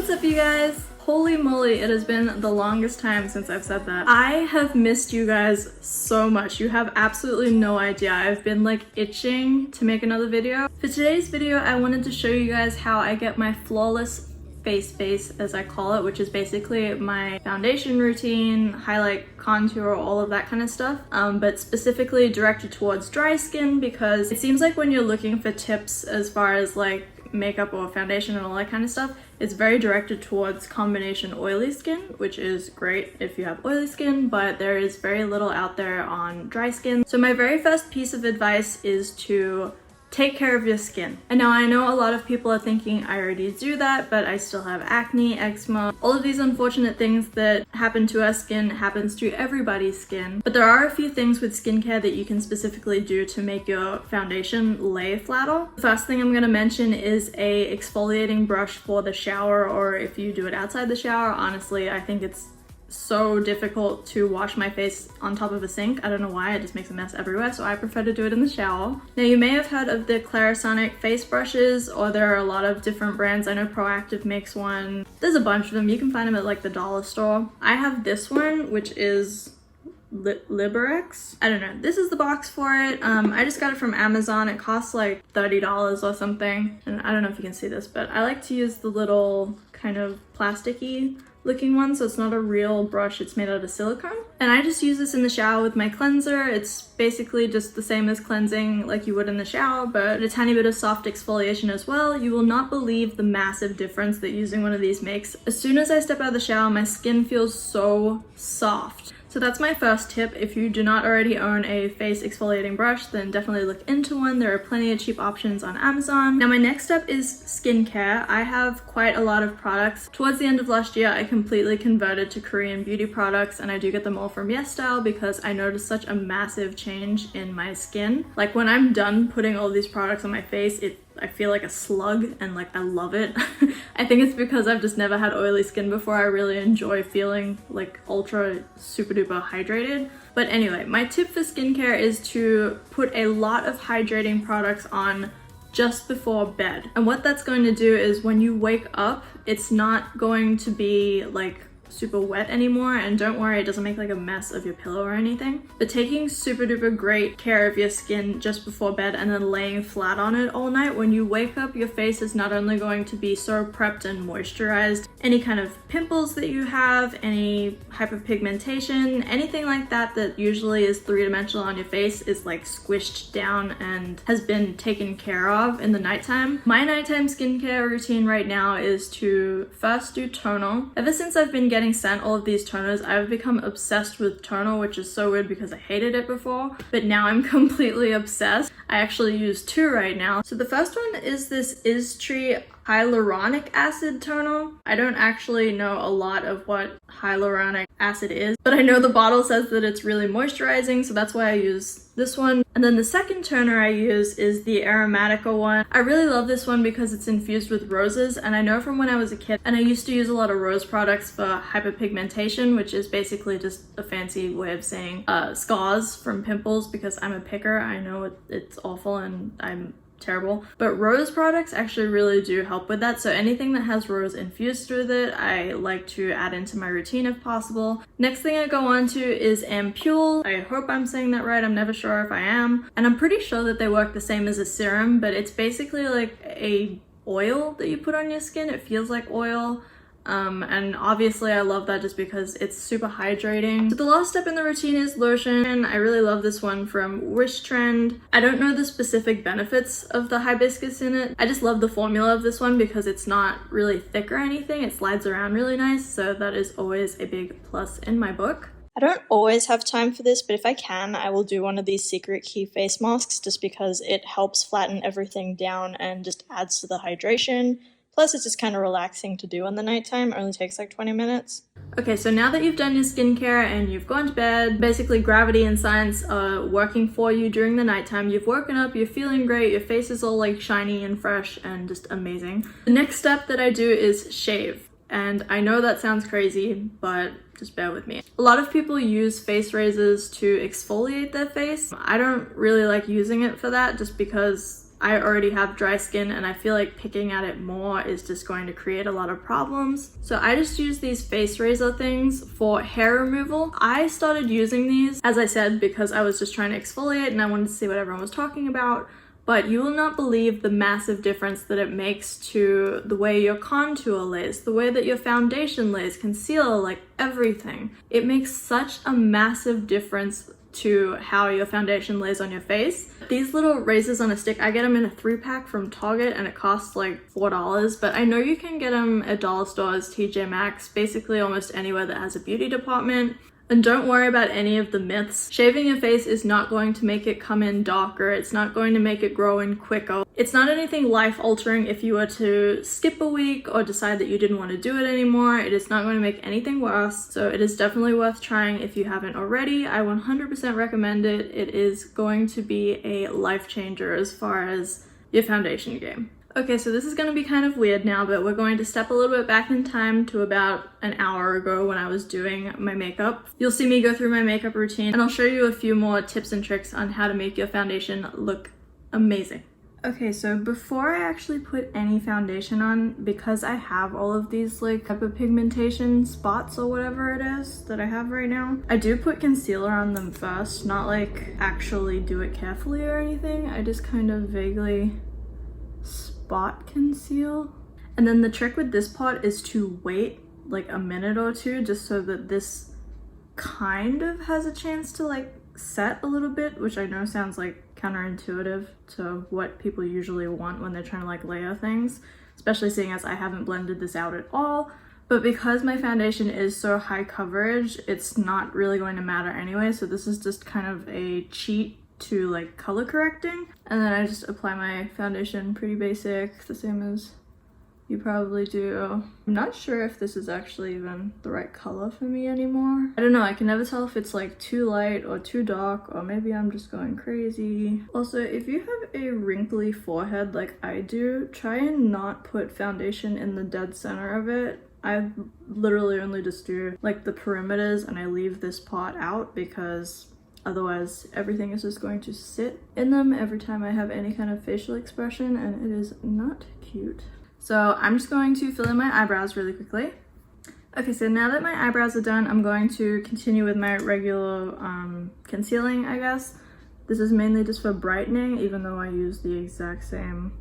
What's up, you guys? Holy moly, it has been the longest time since I've said that. I have missed you guys so much. You have absolutely no idea. I've been like itching to make another video. For today's video, I wanted to show you guys how I get my flawless face, as I call it, which is basically my foundation routine, highlight, contour, all of that kind of stuff, but specifically directed towards dry skin, because it seems like when you're looking for tips as far as like makeup or foundation and all that kind of stuff, it's very directed towards combination oily skin, which is great if you have oily skin, but there is very little out there on dry skin. So my very first piece of advice is to take care of your skin. And now I know a lot of people are thinking I already do that, but I still have acne, eczema, all of these unfortunate things that happen to our skin happens to everybody's skin. But there are a few things with skincare that you can specifically do to make your foundation lay flatter. The first thing I'm going to mention is a exfoliating brush for the shower, or if you do it outside the shower. Honestly, I think it's so difficult to wash my face on top of a sink. I don't know why, it just makes a mess everywhere, so I prefer to do it in the shower. Now, you may have heard of the Clarisonic face brushes, or there are a lot of different brands. I know Proactive makes one. There's a bunch of them. You can find them at like the dollar store. I have this one, which is Liberex. I don't know. This is the box for it. I just got it from Amazon. It costs like $30 or something. And I don't know if you can see this, but I like to use the little kind of plasticky looking one, so it's not a real brush, it's made out of silicone. And I just use this in the shower with my cleanser. It's basically just the same as cleansing like you would in the shower, but a tiny bit of soft exfoliation as well. You will not believe the massive difference that using one of these makes. As soon as I step out of the shower, my skin feels so soft. So that's my first tip. If you do not already own a face exfoliating brush, then definitely look into one. There are plenty of cheap options on Amazon. Now, my next step is skincare. I have quite a lot of products. Towards the end of last year, I completely converted to Korean beauty products, and I do get them all from YesStyle because I noticed such a massive change in my skin. Like, when I'm done putting all these products on my face, I feel like a slug, and like I love it. I think it's because I've just never had oily skin before. I really enjoy feeling like ultra super duper hydrated. But anyway, my tip for skincare is to put a lot of hydrating products on just before bed. And what that's going to do is when you wake up, it's not going to be like super wet anymore, and don't worry, it doesn't make like a mess of your pillow or anything. But taking super duper great care of your skin just before bed and then laying flat on it all night, when you wake up, your face is not only going to be so prepped and moisturized, any kind of pimples that you have, any hyperpigmentation, anything like that that usually is three-dimensional on your face is like squished down and has been taken care of in the nighttime. My nighttime skincare routine right now is to first do tonal. Ever since I've been getting sent all of these toners, I've become obsessed with tonal, which is so weird because I hated it before, but now I'm completely obsessed. I actually use two right now. So the first one is this Isntree Hyaluronic acid tonal. I don't actually know a lot of what hyaluronic acid is, but I know the bottle says that it's really moisturizing, so that's why I use this one. And then the second toner I use is the AROMATICA one. I really love this one because it's infused with roses, and I know from when I was a kid, and I used to use a lot of rose products for hyperpigmentation, which is basically just a fancy way of saying scars from pimples, because I'm a picker. I know it's awful and I'm terrible, but rose products actually really do help with that. So anything that has rose infused with it, I like to add into my routine if possible. Next thing I go on to is Ampoule. I hope I'm saying that right. I'm never sure if I am. And I'm pretty sure that they work the same as a serum, but it's basically like a oil that you put on your skin. It feels like oil. And obviously I love that just because it's super hydrating. So the last step in the routine is lotion. I really love this one from Wishtrend. I don't know the specific benefits of the hibiscus in it. I just love the formula of this one because it's not really thick or anything. It slides around really nice, so that is always a big plus in my book. I don't always have time for this, but if I can, I will do one of these secret key face masks just because it helps flatten everything down and just adds to the hydration. Plus, it's just kind of relaxing to do in the nighttime. It only takes like 20 minutes. Okay, so now that you've done your skincare and you've gone to bed, basically gravity and science are working for you during the nighttime. You've woken up, you're feeling great, your face is all like shiny and fresh and just amazing. The next step that I do is shave. And I know that sounds crazy, but just bear with me. A lot of people use face razors to exfoliate their face. I don't really like using it for that just because I already have dry skin and I feel like picking at it more is just going to create a lot of problems. So I just use these face razor things for hair removal. I started using these, as I said, because I was just trying to exfoliate and I wanted to see what everyone was talking about. But you will not believe the massive difference that it makes to the way your contour lays, the way that your foundation lays, concealer, like everything. It makes such a massive difference to how your foundation lays on your face. These little razors on a stick, I get them in a 3-pack from Target and it costs like $4, but I know you can get them at dollar stores, TJ Maxx, basically almost anywhere that has a beauty department. And don't worry about any of the myths. Shaving your face is not going to make it come in darker. It's not going to make it grow in quicker. It's not anything life-altering if you were to skip a week or decide that you didn't want to do it anymore. It is not going to make anything worse. So it is definitely worth trying if you haven't already. I 100% recommend it. It is going to be a life changer as far as your foundation game. Okay, so this is going to be kind of weird now, but we're going to step a little bit back in time to about an hour ago when I was doing my makeup. You'll see me go through my makeup routine and I'll show you a few more tips and tricks on how to make your foundation look amazing. Okay, so before I actually put any foundation on, because I have all of these like hyperpigmentation spots or whatever it is that I have right now, I do put concealer on them first, not like actually do it carefully or anything. I just kind of vaguely spot conceal. And then the trick with this part is to wait like a minute or two just so that this kind of has a chance to like set a little bit, which I know sounds like counterintuitive to what people usually want when they're trying to like layer things, especially seeing as I haven't blended this out at all. But because my foundation is so high coverage, it's not really going to matter anyway, so this is just kind of a cheat to like color correcting. And then I just apply my foundation pretty basic, the same as you probably do. I'm not sure if this is actually even the right color for me anymore. I don't know, I can never tell if it's like too light or too dark, or maybe I'm just going crazy. Also, if you have a wrinkly forehead like I do, try and not put foundation in the dead center of it. I literally only just do like the perimeters and I leave this part out because otherwise, everything is just going to sit in them every time I have any kind of facial expression, and it is not cute. So I'm just going to fill in my eyebrows really quickly. Okay, so now that my eyebrows are done, I'm going to continue with my regular concealing, I guess. This is mainly just for brightening, even though I use the exact same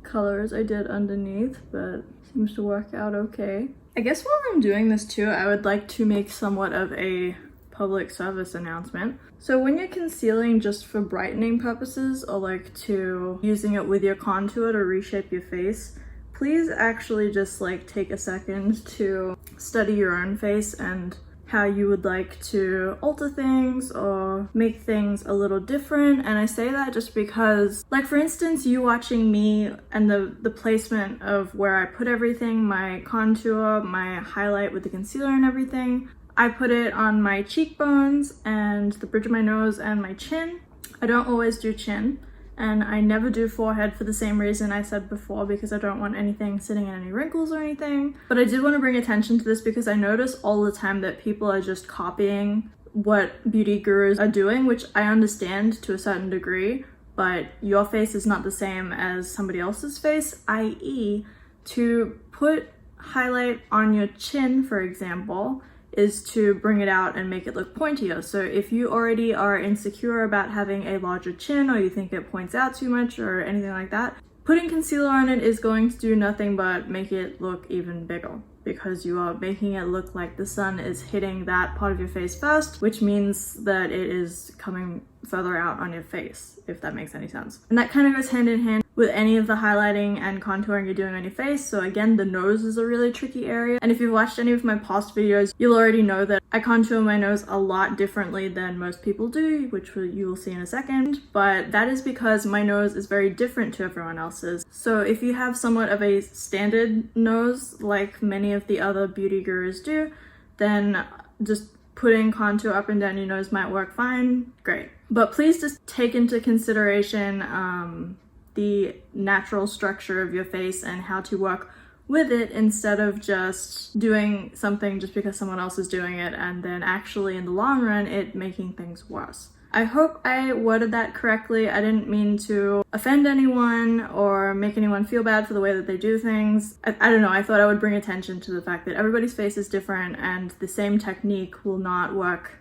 color as I did underneath, but seems to work out okay. I guess while I'm doing this too, I would like to make somewhat of a public service announcement. So when you're concealing just for brightening purposes or like to using it with your contour to reshape your face, please actually just like take a second to study your own face and how you would like to alter things or make things a little different. And I say that just because, like for instance, you watching me and the placement of where I put everything, my contour, my highlight with the concealer and everything, I put it on my cheekbones and the bridge of my nose and my chin. I don't always do chin, and I never do forehead for the same reason I said before, because I don't want anything sitting in any wrinkles or anything. But I did want to bring attention to this because I notice all the time that people are just copying what beauty gurus are doing, which I understand to a certain degree, but your face is not the same as somebody else's face, i.e. to put highlight on your chin, for example, is to bring it out and make it look pointier. So if you already are insecure about having a larger chin, or you think it points out too much or anything like that, putting concealer on it is going to do nothing but make it look even bigger, because you are making it look like the sun is hitting that part of your face first, which means that it is coming further out on your face, if that makes any sense. And that kind of goes hand in hand with any of the highlighting and contouring you're doing on your face. So again, the nose is a really tricky area. And if you've watched any of my past videos, you'll already know that I contour my nose a lot differently than most people do, which you will see in a second. But that is because my nose is very different to everyone else's. So if you have somewhat of a standard nose, like many of the other beauty gurus do, then just putting contour up and down your nose might work fine, great. But please just take into consideration the natural structure of your face and how to work with it, instead of just doing something just because someone else is doing it and then actually in the long run it making things worse. I hope I worded that correctly. I didn't mean to offend anyone or make anyone feel bad for the way that they do things. I don't know, I thought I would bring attention to the fact that everybody's face is different and the same technique will not work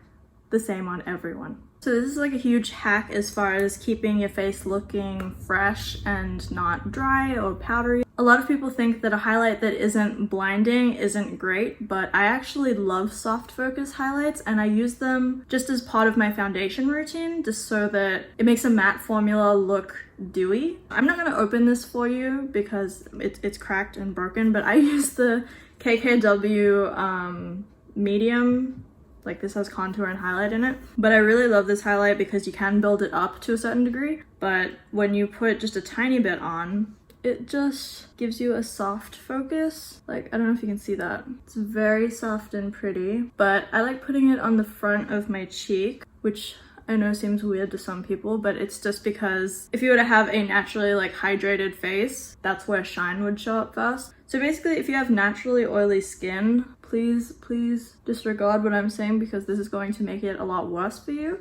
the same on everyone. So this is like a huge hack as far as keeping your face looking fresh and not dry or powdery. A lot of people think that a highlight that isn't blinding isn't great, but I actually love soft focus highlights and I use them just as part of my foundation routine, just so that it makes a matte formula look dewy. I'm not gonna open this for you because it's cracked and broken, but I use the KKW medium. Like this has contour and highlight in it. But I really love this highlight because you can build it up to a certain degree. But when you put just a tiny bit on, it just gives you a soft focus. Like, I don't know if you can see that. It's very soft and pretty. But I like putting it on the front of my cheek, which I know seems weird to some people, but it's just because if you were to have a naturally like hydrated face, that's where shine would show up first. So basically, if you have naturally oily skin, please disregard what I'm saying because this is going to make it a lot worse for you.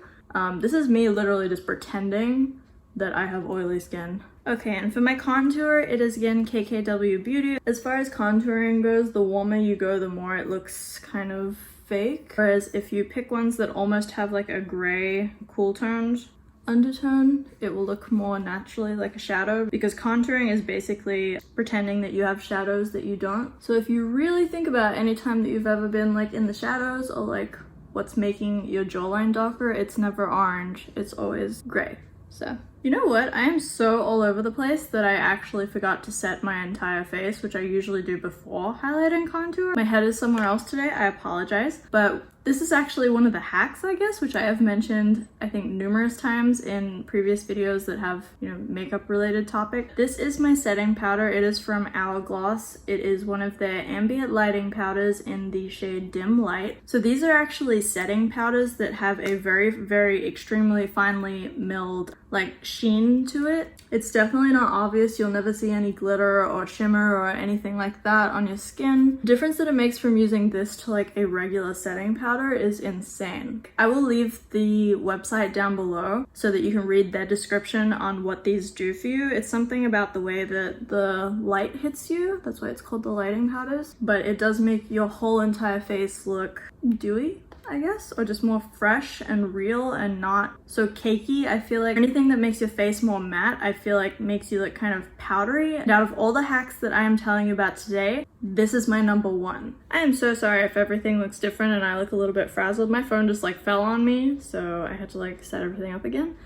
This is me literally just pretending that I have oily skin. Okay, and for my contour, it is again KKW Beauty. As far as contouring goes, the warmer you go, the more it looks kind of fake. Whereas if you pick ones that almost have like a gray, cool toned undertone, it will look more naturally like a shadow, because contouring is basically pretending that you have shadows that you don't. So if you really think about any time that you've ever been like in the shadows or like what's making your jawline darker, it's never orange, it's always gray. So you know what, I am so all over the place that I actually forgot to set my entire face, which I usually do before highlighting contour. My head is somewhere else today, I apologize, but this is actually one of the hacks, I guess, which I have mentioned, I think, numerous times in previous videos that have, you know, makeup related topic. This is my setting powder. It is from Hourglass. It is one of their ambient lighting powders in the shade Dim Light. So these are actually setting powders that have a very extremely finely milled like sheen to it. It's definitely not obvious. You'll never see any glitter or shimmer or anything like that on your skin. The difference that it makes from using this to like a regular setting powder is insane. I will leave the website down below so that you can read their description on what these do for you. It's something about the way that the light hits you. That's why it's called the lighting powders. But it does make your whole entire face look dewy, I guess, or just more fresh and real and not so cakey. I feel like anything that makes your face more matte, I feel like makes you look kind of powdery. And out of all the hacks that I am telling you about today, this is my number one. I am so sorry if everything looks different and I look a little bit frazzled. My phone just like fell on me, so I had to like set everything up again.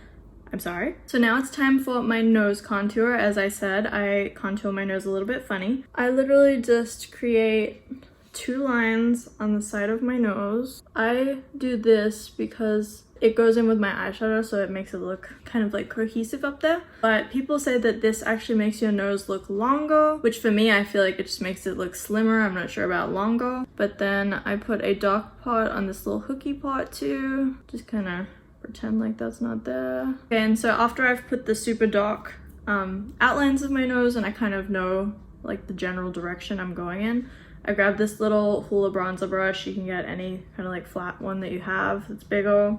I'm sorry. So now it's time for my nose contour. As I said, I contour my nose a little bit funny. I literally just create 2 lines on the side of my nose. I do this because it goes in with my eyeshadow, so it makes it look kind of like cohesive up there. But people say that this actually makes your nose look longer, which for me, I feel like it just makes it look slimmer. I'm not sure about longer. But then I put a dark part on this little hooky part too. Just kind of pretend like that's not there. Okay, and so after I've put the super dark outlines of my nose and I kind of know like the general direction I'm going in, I grabbed this little Hula bronzer brush. You can get any kind of like flat one that you have that's bigger.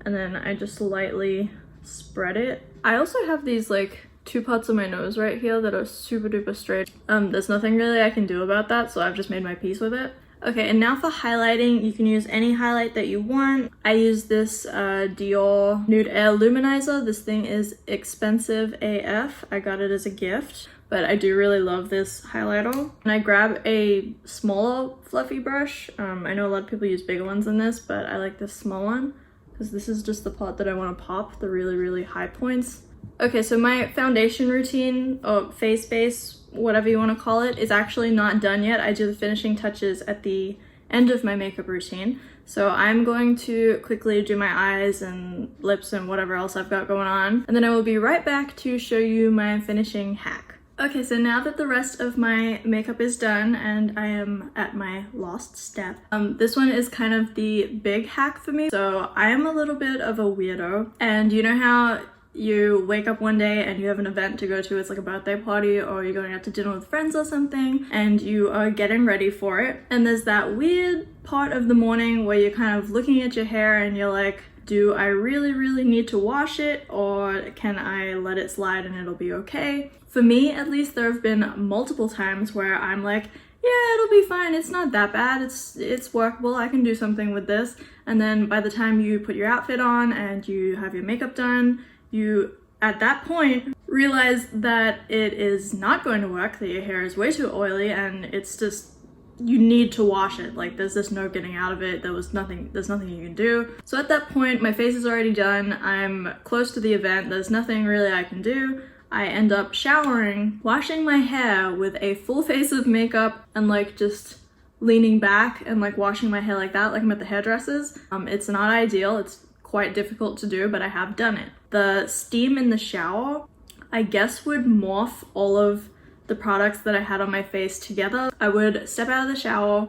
And then I just lightly spread it. I also have these like 2 parts of my nose right here that are super duper straight. There's nothing really I can do about that, so I've just made my peace with it. Okay, and now for highlighting, you can use any highlight that you want. I use this Dior Nude Air Luminizer. This thing is expensive AF. I got it as a gift, but I do really love this highlighter. And I grab a smaller fluffy brush. I know a lot of people use bigger ones than this, but I like this small one because this is just the part that I want to pop, the really high points. Okay, so my foundation routine, or face base, whatever you want to call it, is actually not done yet. I do the finishing touches at the end of my makeup routine. So I'm going to quickly do my eyes and lips and whatever else I've got going on. And then I will be right back to show you my finishing hack. Okay, so now that the rest of my makeup is done and I am at my last step, this one is kind of the big hack for me. So I am a little bit of a weirdo, and you know how you wake up one day and you have an event to go to, it's like a birthday party or you're going out to dinner with friends or something, and you are getting ready for it, and there's that weird part of the morning where you're kind of looking at your hair and you're like, do I really need to wash it, or can I let it slide and it'll be okay? For me, at least, there have been multiple times where I'm like, yeah, it'll be fine, it's not that bad, it's workable, I can do something with this. And then by the time you put your outfit on and you have your makeup done, you, at that point, realize that it is not going to work, that your hair is way too oily, and it's just, you need to wash it. Like, there's just no getting out of it. There's nothing you can do. So at that point, my face is already done, I'm close to the event, there's nothing really I can do. I end up showering, washing my hair with a full face of makeup, and like just leaning back and like washing my hair like that, like I'm at the hairdressers. It's not ideal, it's quite difficult to do, but I have done it. The steam in the shower, I guess, would morph all of the products that I had on my face together. I would step out of the shower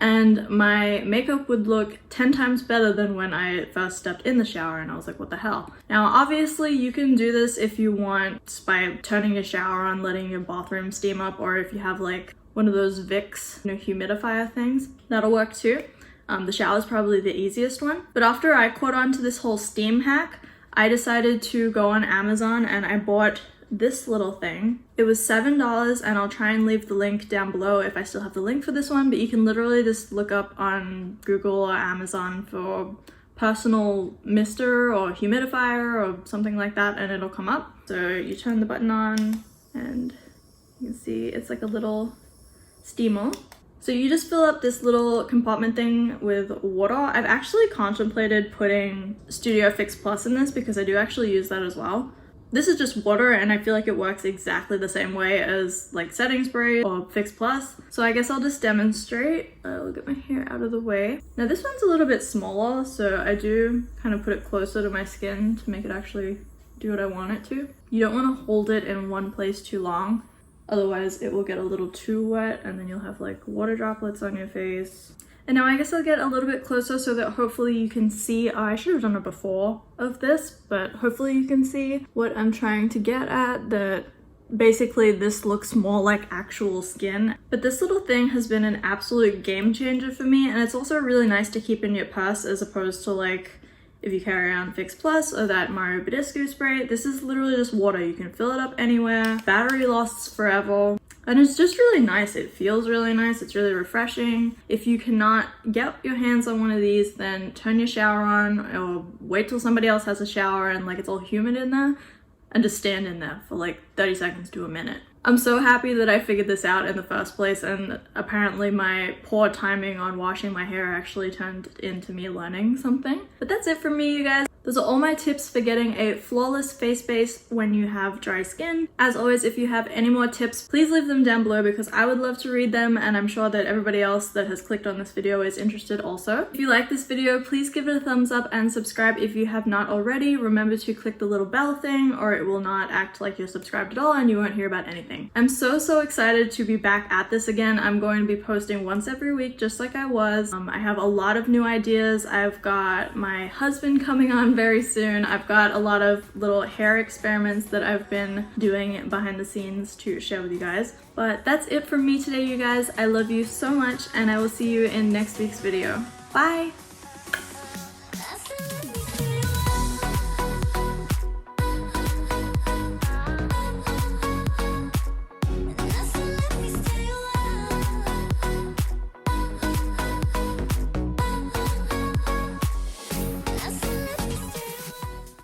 and my makeup would look 10 times better than when I first stepped in the shower, and I was like, what the hell? Now, obviously you can do this if you want by turning your shower on, letting your bathroom steam up, or if you have like one of those Vicks, humidifier things, that'll work too. The shower is probably the easiest one. But after I caught on to this whole steam hack, I decided to go on Amazon and I bought this little thing. It was $7, and I'll try and leave the link down below if I still have the link for this one, but you can literally just look up on Google or Amazon for personal mister or humidifier or something like that, and it'll come up. So you turn the button on and you can see it's like a little steamer. So you just fill up this little compartment thing with water. I've actually contemplated putting Studio Fix Plus in this because I do actually use that as well. This is just water, and I feel like it works exactly the same way as like setting spray or Fix Plus. So I guess I'll just demonstrate. I'll get my hair out of the way. Now this one's a little bit smaller, so I do kind of put it closer to my skin to make it actually do what I want it to. You don't want to hold it in one place too long, otherwise it will get a little too wet and then you'll have like water droplets on your face. And now I guess I'll get a little bit closer so that hopefully you can see, I should have done a before of this, but hopefully you can see what I'm trying to get at, that basically this looks more like actual skin. But this little thing has been an absolute game changer for me, and it's also really nice to keep in your purse as opposed to like if you carry around Fix Plus or that Mario Badescu spray. This is literally just water. You can fill it up anywhere. Battery lasts forever. And it's just really nice. It feels really nice. It's really refreshing. If you cannot get your hands on one of these, then turn your shower on or wait till somebody else has a shower and like it's all humid in there, and just stand in there for like 30 seconds to a minute. I'm so happy that I figured this out in the first place, and apparently my poor timing on washing my hair actually turned into me learning something. But that's it for me, you guys. Those are all my tips for getting a flawless face base when you have dry skin. As always, if you have any more tips, please leave them down below because I would love to read them, and I'm sure that everybody else that has clicked on this video is interested also. If you like this video, please give it a thumbs up and subscribe if you have not already. Remember to click the little bell thing or it will not act like you're subscribed at all and you won't hear about anything. I'm so excited to be back at this again. I'm going to be posting once every week just like I was. I have a lot of new ideas. I've got my husband coming on very soon. I've got a lot of little hair experiments that I've been doing behind the scenes to share with you guys. But that's it from me today, you guys. I love you so much, and I will see you in next week's video. Bye!